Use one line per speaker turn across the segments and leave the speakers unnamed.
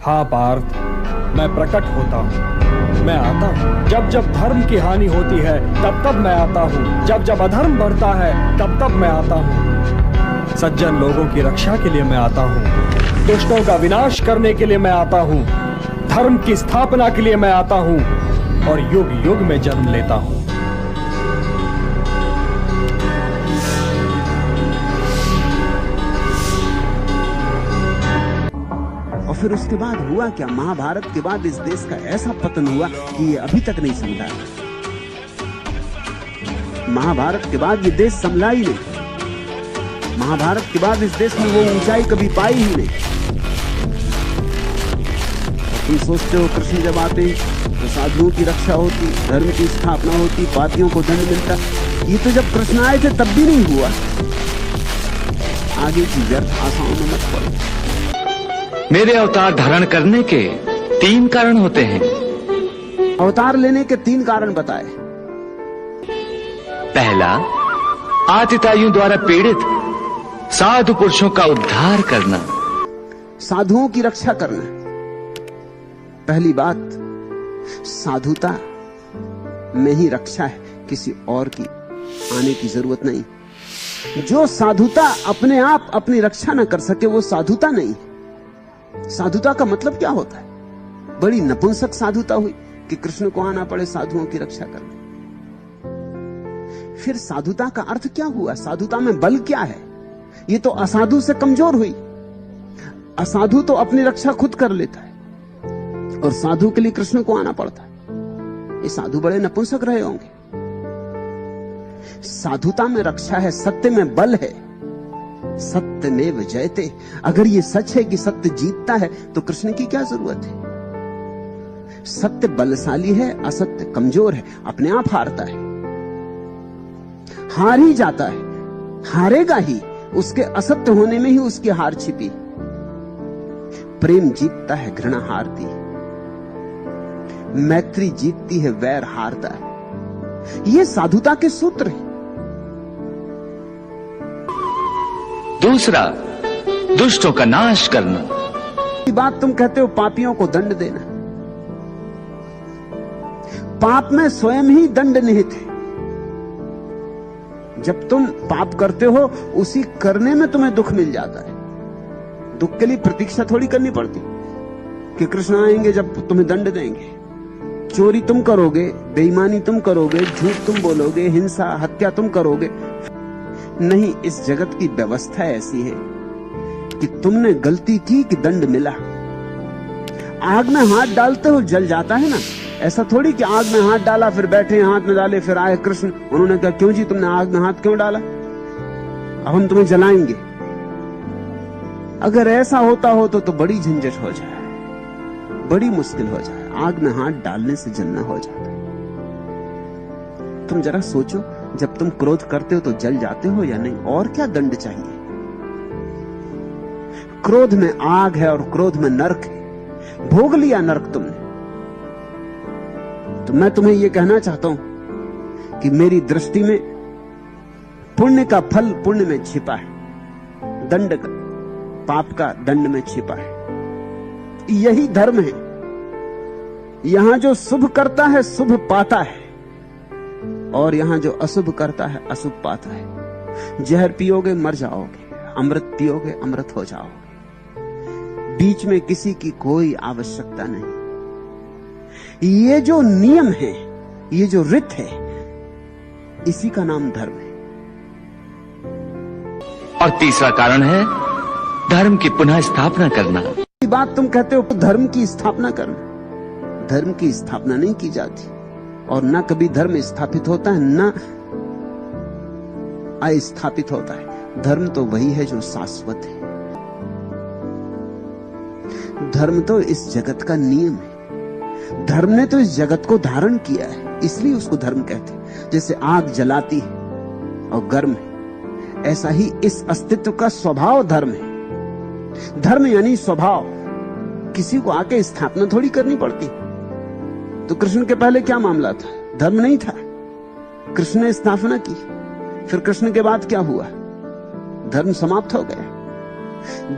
हाँ पार्थ, मैं प्रकट होता हूँ, मैं आता हूँ। जब जब धर्म की हानि होती है तब तब मैं आता हूँ, जब जब अधर्म बढ़ता है तब तब मैं आता हूँ। सज्जन लोगों की रक्षा के लिए मैं आता हूँ, दुष्टों का विनाश करने के लिए मैं आता हूँ, धर्म की स्थापना के लिए मैं आता हूँ और युग युग में जन्म लेता हूँ।
और फिर उसके बाद हुआ क्या? महाभारत के बाद इस देश का ऐसा पतन हुआ कि ये अभी तक नहीं समझा। महाभारत के बाद ये देश संभला ही नहीं। महाभारत के बाद इस देश में वो ऊंचाई कभी पाई ही नहीं। तुम सोचते हो कृष्ण जब आते तो साधुओं की रक्षा होती, धर्म की स्थापना होती, पापियों को दंड मिलता। ये तो जब कृष्ण आए थे तब भी नहीं हुआ। आगे की व्यर्थ आशाओं में मत पड़ो।
मेरे अवतार धारण करने के 3 कारण होते हैं।
अवतार लेने के 3 कारण बताए।
पहला, आतिताइयों द्वारा पीड़ित साधु पुरुषों का उद्धार करना,
साधुओं की रक्षा करना। पहली बात, साधुता में ही रक्षा है, किसी और की आने की जरूरत नहीं। जो साधुता अपने आप अपनी रक्षा न कर सके वो साधुता नहीं। साधुता का मतलब क्या होता है? बड़ी नपुंसक साधुता हुई कि कृष्ण को आना पड़े साधुओं की रक्षा करने। फिर साधुता का अर्थ क्या हुआ? साधुता में बल क्या है? ये तो असाधु से कमजोर हुई। असाधु तो अपनी रक्षा खुद कर लेता है और साधु के लिए कृष्ण को आना पड़ता है। ये साधु बड़े नपुंसक रहे होंगे। साधुता में रक्षा है, सत्य में बल है। सत्यमेव जयते। अगर ये सच है कि सत्य जीतता है तो कृष्ण की क्या जरूरत है? सत्य बलशाली है, असत्य कमजोर है, अपने आप हारता है, हार ही जाता है, हारेगा ही। उसके असत्य होने में ही उसकी हार छिपी। प्रेम जीतता है, घृणा हारती है। मैत्री जीतती है, वैर हारता है। ये साधुता के सूत्र हैं।
दूसरा, दुष्टों का नाश करना।
ये बात तुम कहते हो पापियों को दंड देना। पाप में स्वयं ही दंड निहित है। जब तुम पाप करते हो उसी करने में तुम्हें दुख मिल जाता है। दुख के लिए प्रतीक्षा थोड़ी करनी पड़ती कि कृष्ण आएंगे जब तुम्हें दंड देंगे। चोरी तुम करोगे, बेईमानी तुम करोगे, झूठ तुम बोलोगे, हिंसा हत्या तुम करोगे। नहीं, इस जगत की व्यवस्था ऐसी है कि तुमने गलती की कि दंड मिला। आग में हाथ डालते हो जल जाता है ना। ऐसा थोड़ी कि आग में हाथ डाला फिर बैठे, हाथ में डाले फिर आए कृष्ण, उन्होंने कहा क्यों जी तुमने आग में हाथ क्यों डाला, अब हम तुम्हें जलाएंगे। अगर ऐसा होता हो तो बड़ी झंझट हो जाए, बड़ी मुश्किल हो जाए। आग में हाथ डालने से जलना हो जाता है। तुम जरा सोचो, जब तुम क्रोध करते हो तो जल जाते हो या नहीं? और क्या दंड चाहिए? क्रोध में आग है और क्रोध में नरक है। भोग लिया नरक तुमने। तो मैं तुम्हें यह कहना चाहता हूं कि मेरी दृष्टि में पुण्य का फल पुण्य में छिपा है, दंड का, पाप का दंड में छिपा है। यही धर्म है। यहां जो शुभ करता है शुभ पाता है और यहां जो अशुभ करता है अशुभ पाता है। जहर पियोगे मर जाओगे, अमृत पियोगे अमृत हो जाओगे। बीच में किसी की कोई आवश्यकता नहीं। ये जो नियम है, ये जो रित है, इसी का नाम धर्म है।
और तीसरा कारण है धर्म की पुनः स्थापना करना।
ये बात तुम कहते हो धर्म की स्थापना करना। धर्म की स्थापना नहीं की जाती और ना कभी धर्म स्थापित होता है, ना अस्थापित होता है। धर्म तो वही है जो शाश्वत है। धर्म तो इस जगत का नियम है। धर्म ने तो इस जगत को धारण किया है, इसलिए उसको धर्म कहते हैं। जैसे आग जलाती है और गर्म है, ऐसा ही इस अस्तित्व का स्वभाव धर्म है। धर्म यानी स्वभाव। किसी को आके स्थापना थोड़ी करनी पड़ती। तो कृष्ण के पहले क्या मामला था? धर्म नहीं था, कृष्ण ने स्थापना की। फिर कृष्ण के बाद क्या हुआ? धर्म समाप्त हो गया।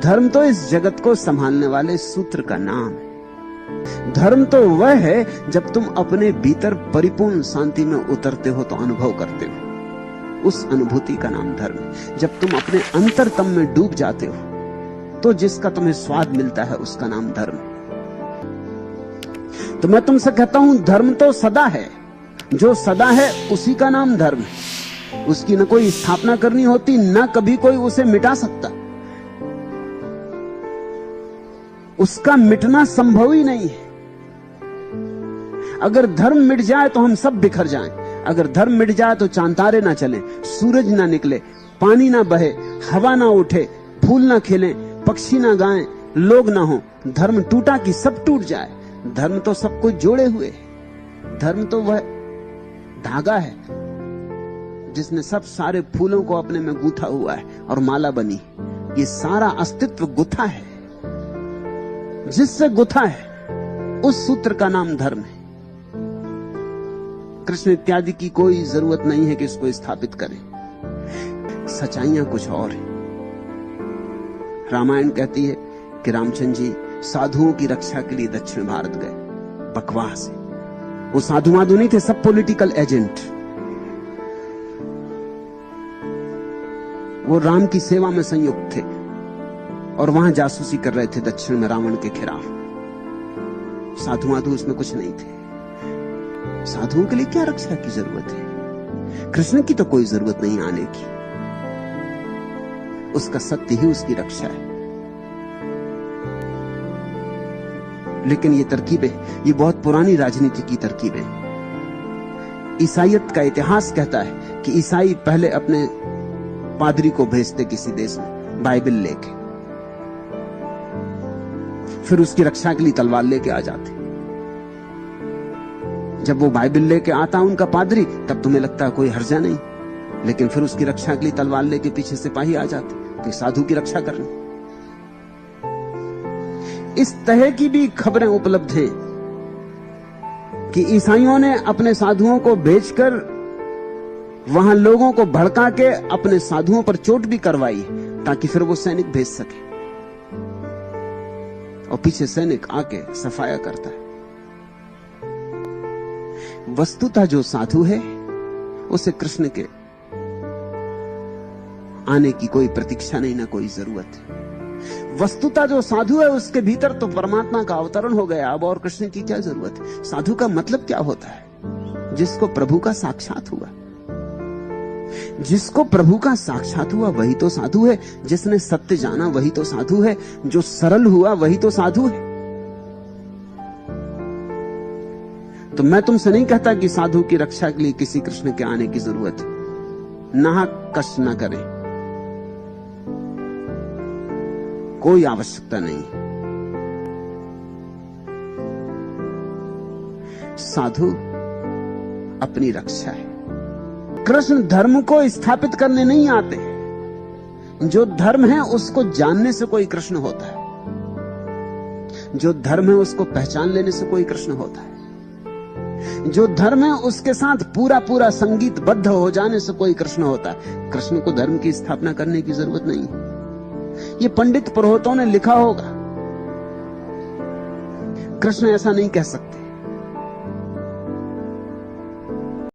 धर्म तो इस जगत को संभालने वाले सूत्र का नाम है। धर्म तो वह है जब तुम अपने भीतर परिपूर्ण शांति में उतरते हो तो अनुभव करते हो, उस अनुभूति का नाम धर्म है। जब तुम अपने अंतरतम में डूब जाते हो तो जिसका तुम्हें स्वाद मिलता है उसका नाम धर्म है। तो मैं तुमसे कहता हूं धर्म तो सदा है, जो सदा है उसी का नाम धर्म है। उसकी न कोई स्थापना करनी होती, न कभी कोई उसे मिटा सकता। उसका मिटना संभव ही नहीं है। अगर धर्म मिट जाए तो हम सब बिखर जाएं। अगर धर्म मिट जाए तो चांतारे ना चले, सूरज ना निकले, पानी ना बहे, हवा ना उठे, फूल ना खिले, पक्षी ना गाएं, लोग ना हो। धर्म टूटा कि सब टूट जाए। धर्म तो सबको जोड़े हुए है। धर्म तो वह धागा है जिसने सब सारे फूलों को अपने में गूंथा हुआ है और माला बनी। ये सारा अस्तित्व गुथा है, जिससे गुथा है उस सूत्र का नाम धर्म है। कृष्ण इत्यादि की कोई जरूरत नहीं है कि इसको स्थापित करें। सच्चाइयां कुछ और है। रामायण कहती है कि रामचंद्र जी साधुओं की रक्षा के लिए दक्षिण भारत गए। बकवास है। वो साधु माधु नहीं थे, सब पॉलिटिकल एजेंट। वो राम की सेवा में संयुक्त थे और वहां जासूसी कर रहे थे दक्षिण में रावण के खिलाफ। साधु माधु उसमें कुछ नहीं थे। साधुओं के लिए क्या रक्षा की जरूरत है? कृष्ण की तो कोई जरूरत नहीं आने की। उसका सत्य ही उसकी रक्षा है। लेकिन ये तरकीबें, ये बहुत पुरानी राजनीति की तरकीबें। ईसाईयत का इतिहास कहता है कि ईसाई पहले अपने पादरी को भेजते किसी देश में बाइबल लेके, फिर उसकी रक्षा के लिए तलवार लेके आ जाते। जब वो बाइबल लेके आता उनका पादरी, तब तुम्हें लगता है कोई हर्जा नहीं, लेकिन फिर उसकी रक्षा के लिए तलवार लेके पीछे सिपाही आ जाते तो साधु की रक्षा करनी। इस तरह की भी खबरें उपलब्ध हैं कि ईसाइयों ने अपने साधुओं को भेजकर वहां लोगों को भड़का के अपने साधुओं पर चोट भी करवाई ताकि फिर वो सैनिक भेज सके, और पीछे सैनिक आके सफाया करता है। वस्तुतः जो साधु है उसे कृष्ण के आने की कोई प्रतीक्षा नहीं, ना कोई जरूरत है। वस्तुतः जो साधु है उसके भीतर तो परमात्मा का अवतरण हो गया, अब और कृष्ण की क्या जरूरत है? साधु का मतलब क्या होता है? जिसको प्रभु का साक्षात हुआ। जिसको प्रभु का साक्षात हुआ वही तो साधु है। जिसने सत्य जाना वही तो साधु है। जो सरल हुआ वही तो साधु है। तो मैं तुमसे नहीं कहता कि साधु की रक्षा के लिए किसी कृष्ण के आने की जरूरत है। नाहक कष्ट न करें, कोई आवश्यकता नहीं। साधु अपनी रक्षा है। कृष्ण धर्म को स्थापित करने नहीं आते। जो धर्म है उसको जानने से कोई कृष्ण होता है। जो धर्म है उसको पहचान लेने से कोई कृष्ण होता है। जो धर्म है उसके साथ पूरा पूरा संगीतबद्ध हो जाने से कोई कृष्ण होता है। कृष्ण को धर्म की स्थापना करने की जरूरत नहीं है। ये पंडित पुरोहितों ने लिखा होगा, कृष्ण ऐसा नहीं कह सकते।